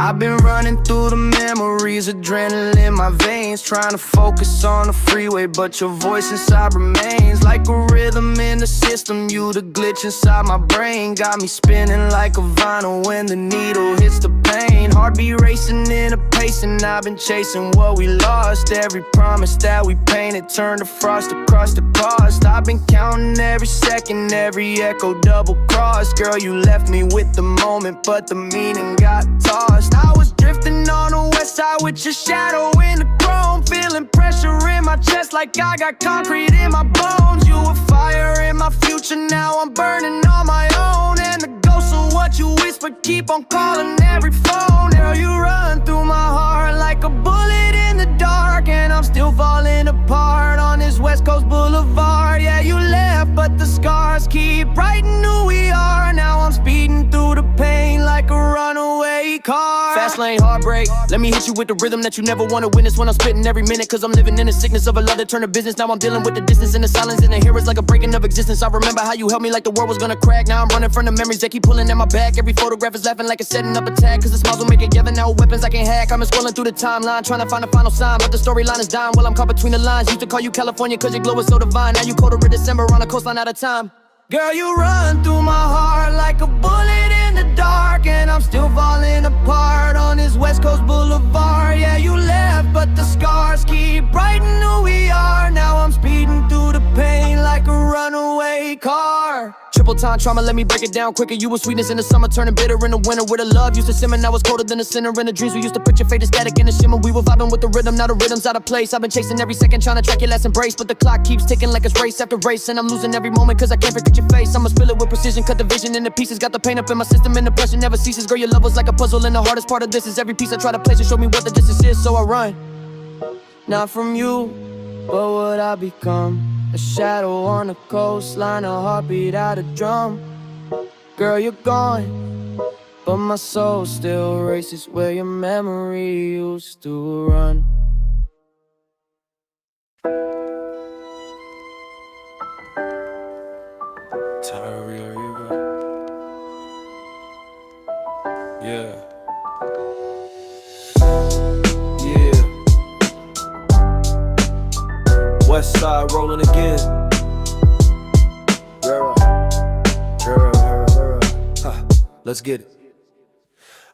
I've been running through the memories, adrenaline in my veins, trying to focus on the freeway, but your voice inside remains like a rhythm in the system. You the glitch inside my brain, got me spinning like a vinyl when the needle hits the pain. Heartbeat racing in a pace, and I've been chasing what we lost. Every promise that we painted turned to frost across the cost. I've been counting every second, every echo double crossed. Girl, you left me with the moment, but the meaning got tossed. I was drifting on the west side with your shadow in the chrome, feeling pressure in my chest like I got concrete in my bones. You were fire in my future, now I'm burning on my own. And the ghosts of what you whispered keep on calling every phone. Girl, you run through my heart like a bullet in the dark, and I'm still falling apart on this West Coast boulevard. Yeah, you left, but the scars keep writing who we are. Now I'm speeding through the pain like a runaway car. Fast lane heartbreak, let me hit you with the rhythm that you never want to witness when I'm spitting every minute, cause I'm living in the sickness of a love that turned to business. Now I'm dealing with the distance and the silence, and the here is like a breaking of existence. I remember how you helped me like the world was gonna crack. Now I'm running from the memories that keep pulling at my back. Every photograph is laughing like it's setting up a tag, cause the smiles will make it given. Now weapons I can't hack, I'm scrolling through the timeline trying to find a final sign, but the storyline is dying while I'm caught between the lines. Used to call you California cause your glow is so divine. Now you colder in December on a coastline out of time. Girl, you run through my heart like a bullet in the dark, and I'm still falling apart on this West Coast boulevard. Yeah, you left, but the scars keep writing who we are. Now I'm speeding through the pain like a runaway car. Triple time trauma, let me break it down quicker. You were sweetness in the summer, turning bitter in the winter. Where the love used to simmer, now it's colder than the center. In the dreams we used to picture, faded static in the shimmer. We were vibing with the rhythm, now the rhythm's out of place. I've been chasing every second, trying to track your last embrace, but the clock keeps ticking like it's race after race, and I'm losing every moment cause I can't forget your face. I'ma spill it with precision, cut the vision into pieces. Got the pain up in my system and the pressure never ceases. Girl, your love was like a puzzle, and the hardest part of this is every piece I try to place to show me what the distance is. So I run, not from you, but what I become. A shadow on the coastline, a heartbeat out of drum. Girl, you're gone, but my soul still races where your memory used to run. Yeah. West side rolling again. Let's get it.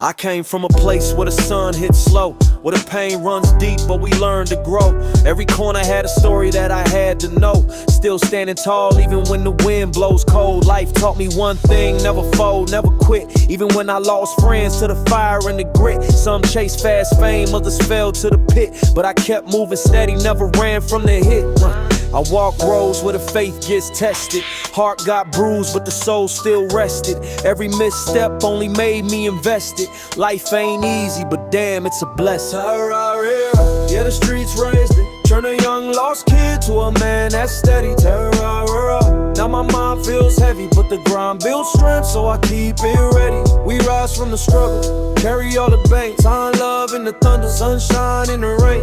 I came from a place where the sun hits slow, where the pain runs deep, but we learned to grow. Every corner had a story that I had to know. Still standing tall even when the wind blows cold. Life taught me one thing, never fold, never quit. Even when I lost friends to the fire and the grit. Some chased fast fame, others fell to the pit, but I kept moving steady, never ran from the hit. I walk roads where the faith gets tested. Heart got bruised, but the soul still rested. Every misstep only made me invested. Life ain't easy, but damn, it's a blessing. Yeah, the streets raised me. Turn a young lost kid to a man that's steady. Now my mind feels heavy, but the grind builds strength, so I keep it ready. We rise from the struggle, carry all the pain. Time, love in the thunder, sunshine in the rain.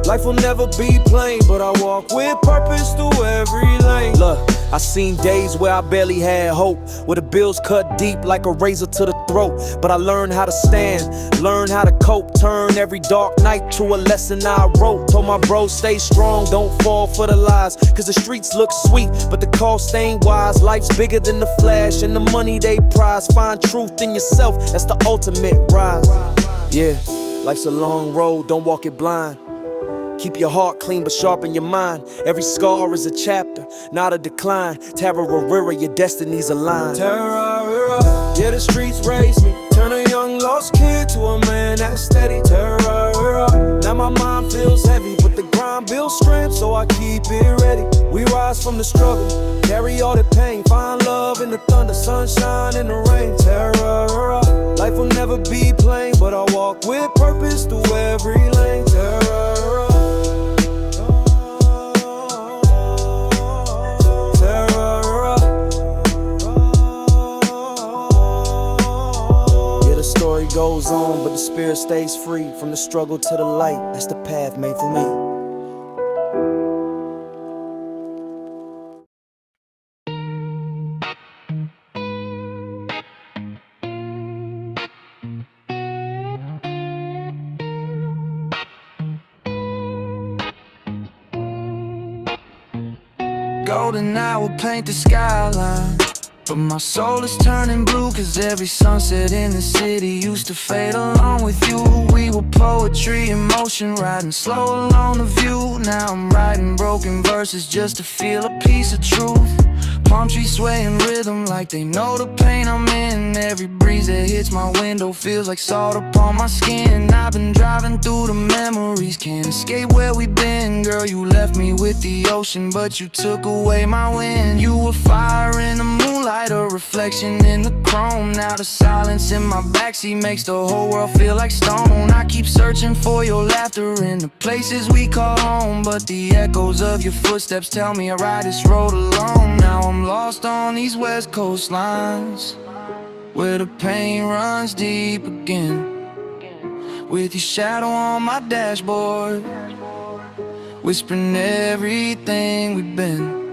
Life will never be plain, but I walk with purpose through every lane. Look, I seen days where I barely had hope, where the bills cut deep like a razor to the throat. But I learned how to stand, learned how to cope, turn every dark night to a lesson I wrote. Told my bro stay strong, don't fall for the lies, cause the streets look sweet, but the cost ain't wise. Life's bigger than the flash and the money they prize. Find truth in yourself, that's the ultimate rise. Yeah, life's a long road, don't walk it blind. Keep your heart clean but sharpen your mind. Every scar is a chapter, not a decline. Tararara, your destiny's aligned. Tararara, yeah, the streets raised me. Turn a young lost kid to a man that's steady. Tararara, now my mind feels heavy, but the grind builds strength, so I keep it ready. We rise from the struggle, carry all the pain. Find love in the thunder, sunshine in the rain. Tararara, life will never be plain, but I walk with purpose through every lane. Tararara. Story goes on, but the spirit stays free. From the struggle to the light, that's the path made for me. gold and I will paint the skyline. But my soul is turning blue, cause every sunset in the city used to fade along with you. We were poetry in motion, riding slow along the view. Now I'm writing broken verses just to feel a piece of truth. Palm trees sway in rhythm like they know the pain I'm in. Every breeze that hits my window feels like salt upon my skin. I've been driving through the memories, can't escape where we've been. Girl, you left me with the ocean, but you took away my wind. You were fire in the moonlight, a reflection in the chrome. Now the silence in my backseat makes the whole world feel like stone. I keep searching for your laughter in the places we call home, but the echoes of your footsteps tell me I ride this road alone. Now I'm lost on these West Coast lines, where the pain runs deep again. With your shadow on my dashboard, whispering everything we've been.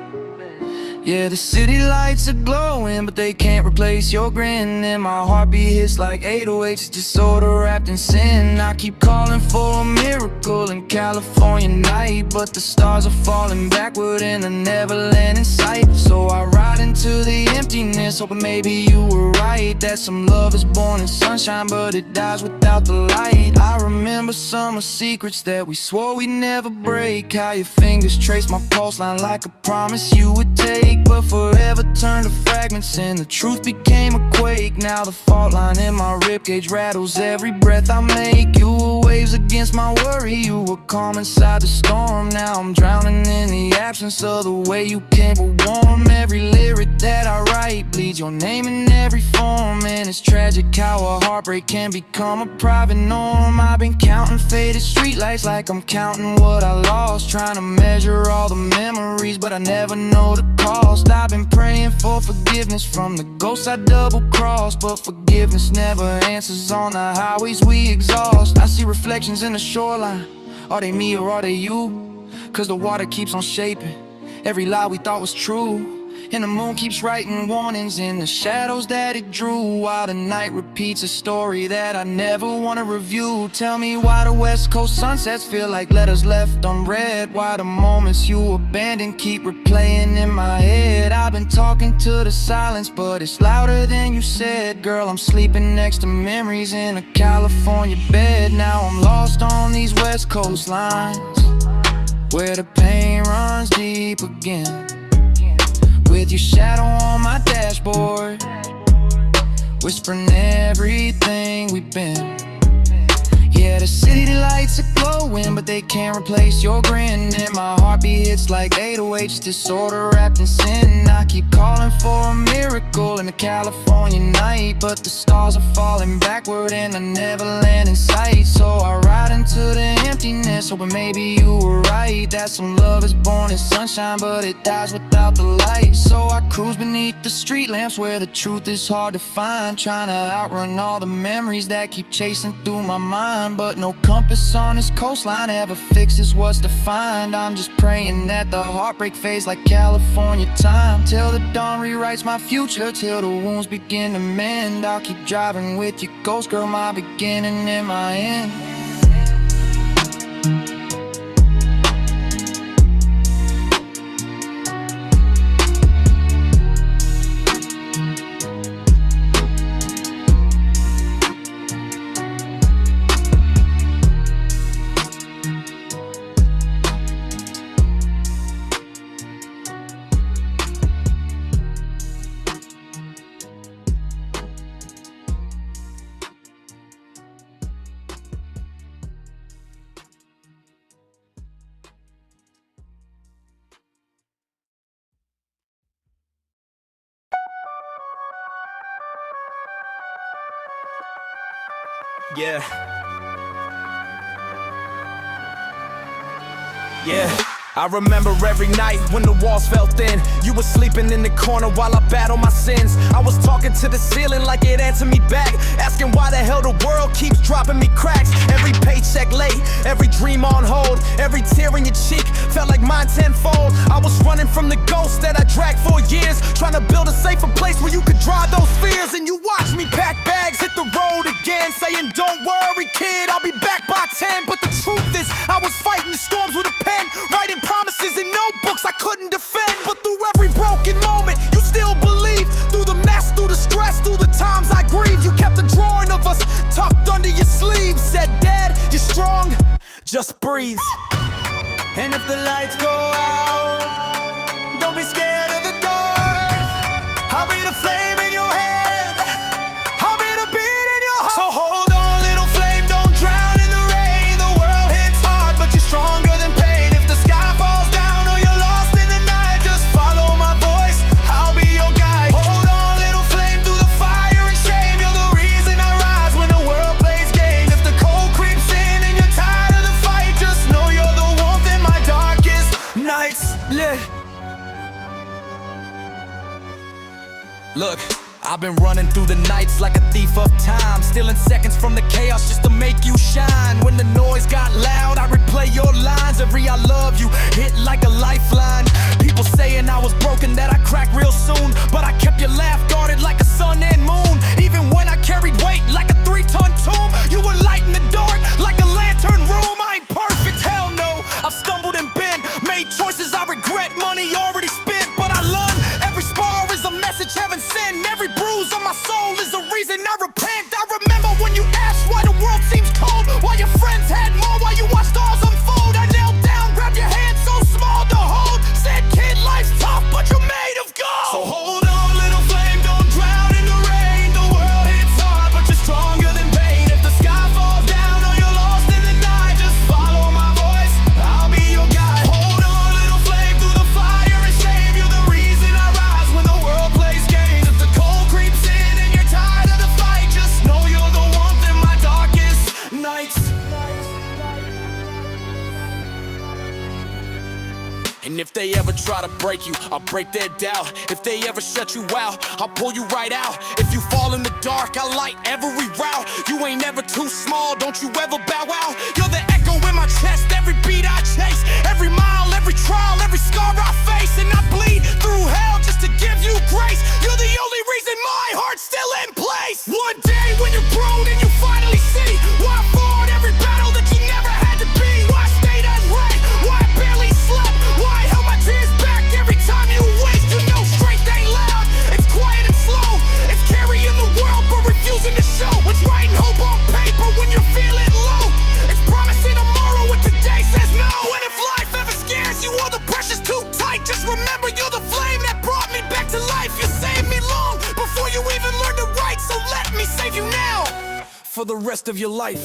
Yeah, the city lights are glowing, but they can't replace your grin. And my heartbeat hits like 808s, just sorta wrapped in sin. I keep calling for a miracle in California night, but the stars are falling backward and I never land in sight. So I ride into the emptiness, hoping maybe you were right, that some love is born in sunshine, but it dies without the light. I remember summer secrets that we swore we'd never break. How your fingers traced my pulse line like a promise you would take, but forever turned to fragments and the truth became a quake. Now the fault line in my ribcage rattles every breath I make. You were waves against my worry, you were calm inside the storm. Now I'm drowning in the absence of the way you came but warm. Every lyric that I write bleeds your name in every form, and it's tragic how a heartbreak can become a private norm. I've been counting faded streetlights like I'm counting what I lost, trying to measure all the memories, but I never know the cost. I've been praying for forgiveness from the ghosts I double-crossed, but forgiveness never answers on the highways we exhaust. I see reflections in the shoreline, are they me or are they you? Cause the water keeps on shaping every lie we thought was true, and the moon keeps writing warnings in the shadows that it drew, while the night repeats a story that I never want to review. Tell me why the West Coast sunsets feel like letters left unread, why the moments you abandoned keep replaying in my head. I've been talking to the silence, but it's louder than you said. Girl, I'm sleeping next to memories in a California bed. Now I'm lost on these West Coast lines, where the pain runs deep again. With your shadow on my dashboard, whispering everything we've been. Yeah, the city lights are glowing, but they can't replace your grin. And my heartbeat hits like 808s, disorder wrapped in sin. I keep calling for a miracle in a California night, but the stars are falling backward and I never land in sight. So I ride into the emptiness, hoping maybe you were right, that some love is born in sunshine, but it dies without the light. So I cruise beneath the street lamps where the truth is hard to find, trying to outrun all the memories that keep chasing through my mind. But no compass on this coastline ever fixes what's defined. I'm just praying that the heartbreak fades like California time, till the dawn rewrites my future, till the wounds begin to mend. I'll keep driving with your ghost, girl, my beginning and my end. Yeah. Yeah. I remember every night when the walls felt thin. You were sleeping in the corner while I battled my sins. I was talking to the ceiling like it answered me back, asking why the hell the world keeps dropping me cracks. Every paycheck late, every dream on hold, every tear in your cheek felt like mine tenfold. I was running from the ghosts that I dragged for years, trying to build a safer place where you could drive those fears. And you watched me pack bags, hit the road again, saying don't worry kid, I'll be back by 10. But the truth is I was fighting the storms with a pen, writing promises in notebooks I couldn't defend. But through sleeve. Said, Dad, you're strong, just breathe. And if the lights go out, don't be scared of the dark. I'll be the flame in your head, I'll be the beat in your heart. So hold on, little flame, don't drown in the rain. The world hits hard, but you're stronger than pain. If the sky falls down or you're lost in the night, just follow my voice, I'll be your guide. Hold on, little flame, through the fire and shame. You're the reason I rise when the world plays games. If the cold creeps in and you're tired of the fight, just know you're the warmth in my darkest nights. Yeah. Look, I've been running through the nights like a thief of time, stealing seconds from the chaos just to make you shine. When the noise got loud, I replay your lines. Every I love you hit like a lifeline. People saying I was broken, that I cracked real soon, but I kept your laugh guarded like a sun and moon. Even when I carried weight like a 3-ton tomb, you were light in the dark like a lantern room. I ain't perfect, hell no, I've stumbled and been, made choices I regret, money already spent, but I learned every spar is a message heaven sent. Every bruise on my soul is a reason I repent. I remember when you asked why the world seems cold, why your friends had more, why you watched stars unfold. I knelt down, grabbed your hand so small to hold, said kid, life's tough, but you're made of gold. So hold on, little flame, don't drown in the rain. The world hits hard, but you're stronger than pain. If the sky falls down or you're lost in the night, just follow my voice, I'll be your guide. Hold on, little flame, through the fire and shame. You're the reason I rise when the world plays games. If the cold creeps in and you're tired of the fight, just know you're the warmth in my darkest nights. And if they ever try to break you, I'll break their doubt. If they ever shut you out, I'll pull you right out. If you fall in the dark, I'll light every route. You ain't ever too small, don't you ever bow out. You're the echo in my chest, every beat I chase, every mile, every trial, every scar I face. And I bleed through hell just to give you grace. You're the only reason my heart's still in place. One day when you're grown and you finally see why I fought every battle that you never had to be. Why I stayed unread, why I barely slept, why I held my tears back every time you winked. You know strength ain't loud, it's quiet and slow. It's carrying the world but refusing to show. It's writing hope on paper when you're feeling low. It's promising tomorrow when today says no. And if life ever scares you or the pressure's too tight, just remember you're the flame that brought me back to life. You saved me long before you even learned to write, so let me save you now for the rest of your life.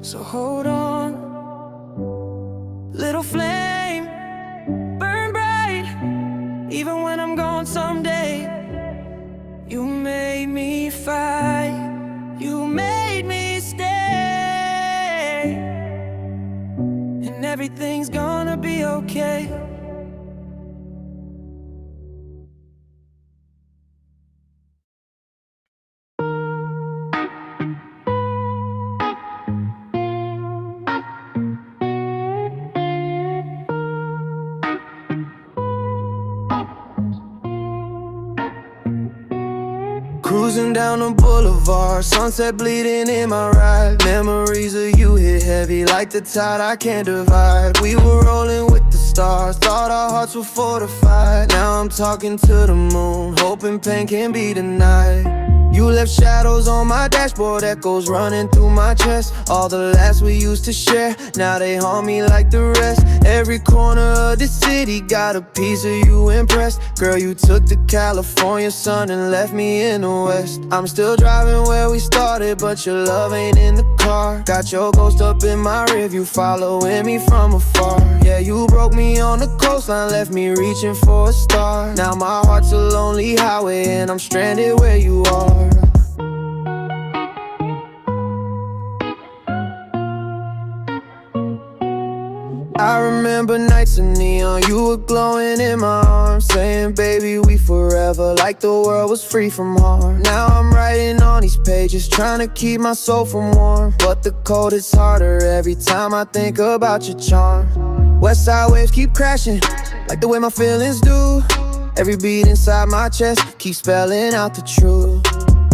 So hold on, little flame, burn bright, even when I'm gone someday. You made me fight, you made me stay, and everything's gonna be okay. Cruising down the boulevard, sunset bleeding in my ride. Memories of you hit heavy like the tide I can't divide. We were rolling with the stars, thought our hearts were fortified. Now I'm talking to the moon, hoping pain can be denied. You left shadows on my dashboard, echoes running through my chest. All the laughs we used to share, now they haunt me like the rest. Every corner of the city got a piece of you impressed. Girl, you took the California sun and left me in the West. I'm still driving where we started, but your love ain't in the car. Got your ghost up in my rearview, following me from afar. Yeah, you broke me on the coastline, left me reaching for a star. Now my heart's a lonely highway and I'm stranded where you are. I remember nights of neon, you were glowing in my arms, saying baby we forever, like the world was free from harm. Now I'm writing on these pages, trying to keep my soul from warm, but the cold is harder every time I think about your charm. West side waves keep crashing, like the way my feelings do. Every beat inside my chest keeps spelling out the truth.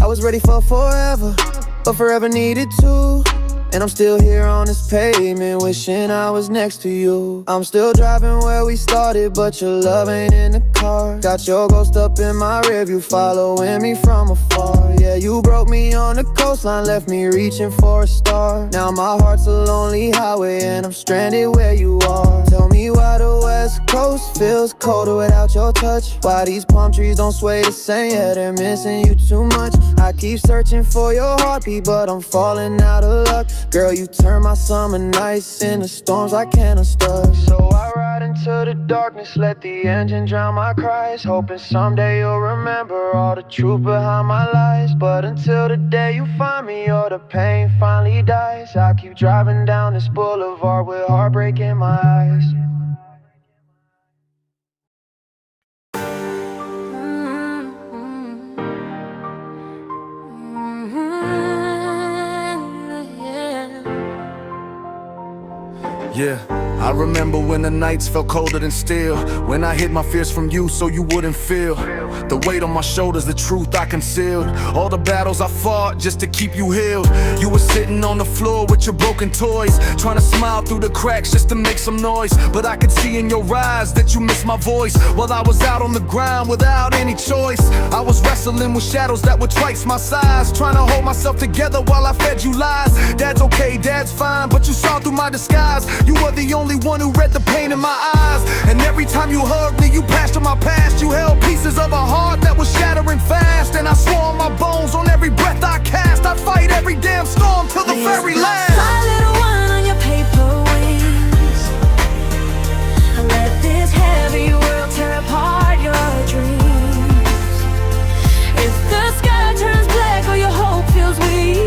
I was ready for forever, but forever needed two. And I'm still here on this pavement, wishing I was next to you. I'm still driving where we started, but your love ain't in the car. Got your ghost up in my rearview, following me from afar. Yeah, you broke me on the coastline, left me reaching for a star. Now my heart's a lonely highway, and I'm stranded where you are. Tell me why the West Coast feels colder without your touch. Why these palm trees don't sway the same, yeah, they're missing you too much. I keep searching for your heartbeat, but I'm falling out of luck. Girl, you turn my summer nights into storms I can't unstuck. So I ride into the darkness, let the engine drown my cries, hoping someday you'll remember all the truth behind my lies. But until the day you find me or the pain finally dies, I keep driving down this boulevard with heartbreak in my eyes. Yeah, I remember when the nights felt colder than steel, when I hid my fears from you so you wouldn't feel the weight on my shoulders, the truth I concealed, all the battles I fought just to keep you healed. You were sitting on the floor with your broken toys, trying to smile through the cracks just to make some noise. But I could see in your eyes that you missed my voice, while I was out on the ground without any choice. I was wrestling with shadows that were twice my size, trying to hold myself together while I fed you lies. Dad's okay, dad's fine, but you saw through my disguise. You were the only one who read the pain in my eyes. And every time you hugged me, you passed on my past. You held pieces of a heart that was shattering fast. And I swore on my bones, on every breath I cast, I'd fight every damn storm till the very last. Fly, little one, on your paper wings. Let this heavy world tear apart your dreams. If the sky turns black or your hope feels weak,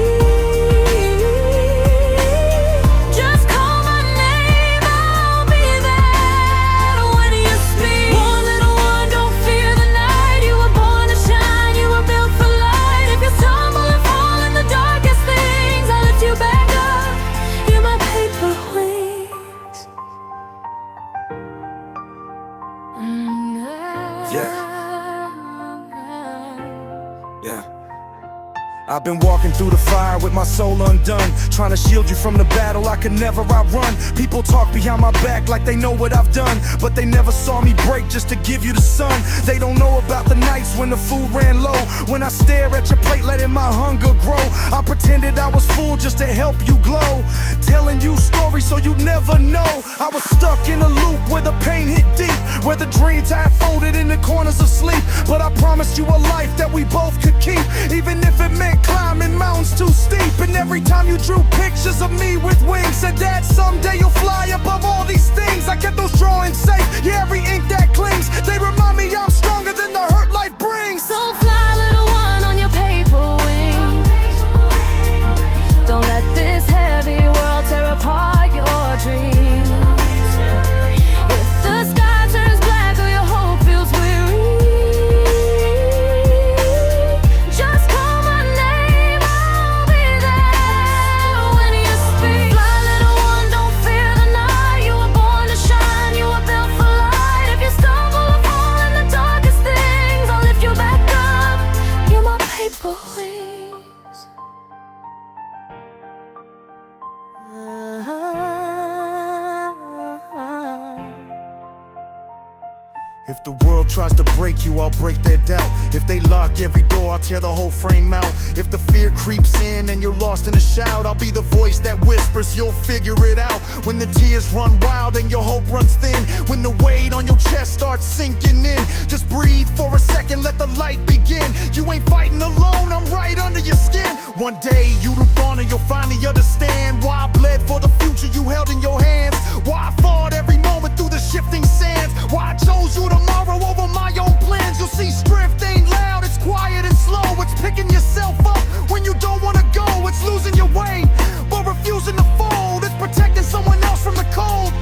I've been walking through the fire with my soul undone, trying to shield you from the battle I could never outrun. People talk behind my back like they know what I've done, but they never saw me break just to give you the sun. They don't know about the nights when the food ran low, when I stare at your plate letting my hunger grow. I pretended I was full just to help you glow, telling you stories so you'd never know. I was stuck in a loop where the pain hit deep, where the dreams I folded in the corners of sleep. But I promised you a life that we both could keep, even if it meant climbing mountains too steep. And every time you drew pictures of me with wings, said that someday you'll fly above all these things. I kept those drawings safe, yeah, every ink that clings, they remind me I'm stronger than the hurt life brings. so fly, little one, on your paper wings. Don't let this heavy world tear apart your dreams. If the sky turns black or your hope feels weary, just call my name, I'll be there when you speak. Fly, little one, don't fear the night. You were born to shine, you were built for light. If you stumble or fall in the darkest things, I'll lift you back up. You're my paper wings. If the world tries to break you, I'll break their doubt. If they lock every door, I'll tear the whole frame out. If the fear creeps in and you're lost in a shout, I'll be the voice that whispers, you'll figure it out. When the tears run wild and your hope runs thin, when the weight on your chest starts sinking in, just breathe for a second, let the light begin. You ain't fighting alone, I'm right under your skin. One day you look on and you'll finally understand why I bled for the future you held in your hands, why I fought every moment through the shifting sands, why I chose you tomorrow over my own plans. You'll see strength ain't loud, it's quiet and slow. It's picking yourself up when you don't wanna go. It's losing your way, but refusing to fold. It's protecting someone else from the cold.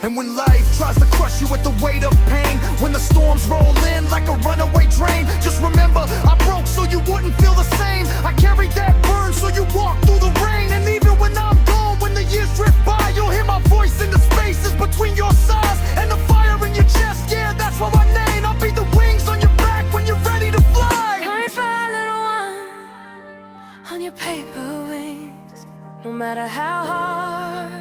And when life tries to crush you with the weight of pain, when the storms roll in like a runaway train, just remember I broke so you wouldn't feel the same. I carried that burn so you walk through the rain. And even when I'm gone, when the years drift by, you'll hear my voice in the spaces between your sighs and the fire in your chest. Yeah, that's what I name. I'll be the wings on your back when you're ready to fly. Come and fly, little one, on your paper wings. No matter how hard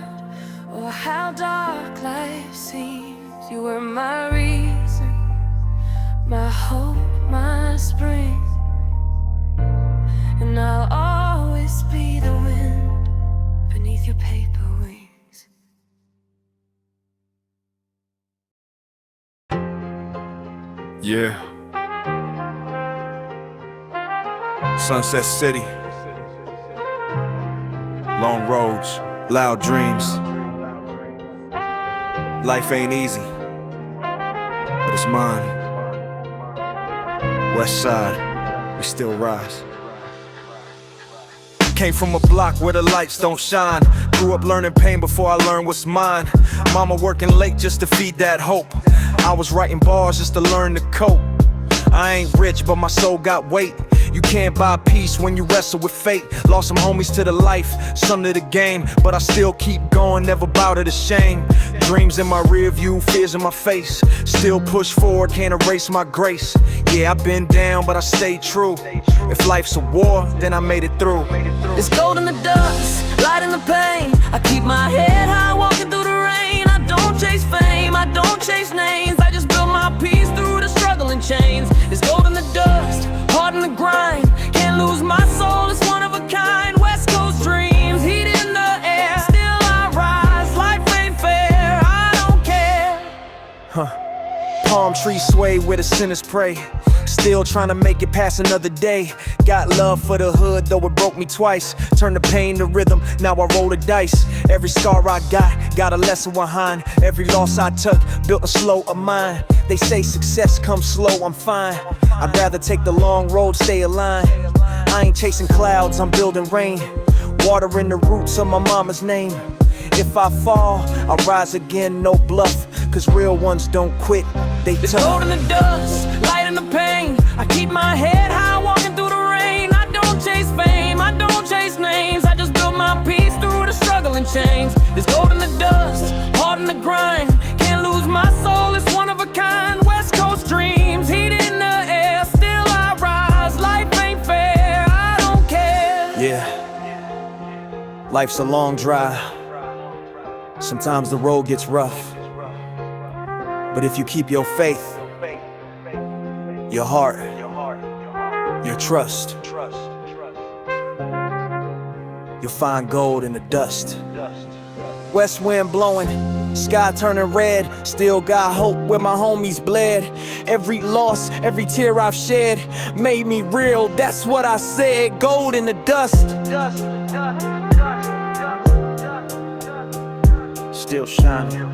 or how dark life seems, you were my reason, my hope, my spring. And I'll always be the wind beneath your paper wings. Yeah. Sunset City. Long roads, loud dreams. Life ain't easy, but it's mine. West side, we still rise. Came from a block where the lights don't shine. Grew up learning pain before I learned what's mine. Mama working late just to feed that hope. I was writing bars just to learn to cope. I ain't rich, but my soul got weight. You can't buy peace when you wrestle with fate. Lost some homies to the life, some to the game, but I still keep going, never bow to the shame. Dreams in my rear view, fears in my face. Still push forward, can't erase my grace. Yeah, I've been down, but I stayed true. If life's a war, then I made it through. There's gold in the dust, light in the pain. I keep my head high, walking through the rain. I don't chase fame, I don't chase names. I just build my peace through the struggle and chains. There's gold in the dust, hard in the grind. Can't lose my soul, it's one of a kind. West Coast dreams, heat in the air. Still I rise, life ain't fair, I don't care. Palm trees sway where the sinners pray. Still trying to make it past another day. Got love for the hood, though it broke me twice. Turned the pain to rhythm, now I roll the dice. Every scar I got a lesson behind. Every loss I took, built a slow of mine. They say success comes slow, I'm fine. I'd rather take the long road, stay aligned. I ain't chasing clouds, I'm building rain. Watering the roots of my mama's name. If I fall, I'll rise again, no bluff. Cause real ones don't quit, they There's tough. gold in the dust, light in the pain. I keep my head high, walking through the rain. I don't chase fame, I don't chase names. I just build my peace through the struggle and chains. There's gold in the dust, hard in the grind. Can't lose my soul, it's one of a kind. West Coast dreams, heat in the air. Still I rise, life ain't fair, I don't care. Yeah, life's a long drive. Sometimes the road gets rough. But if you keep your faith, your heart, your trust, you'll find gold in the dust. West wind blowing, sky turning red. Still got hope where my homies bled. Every loss, every tear I've shed made me real, that's what I said. Gold in the dust. Still shining.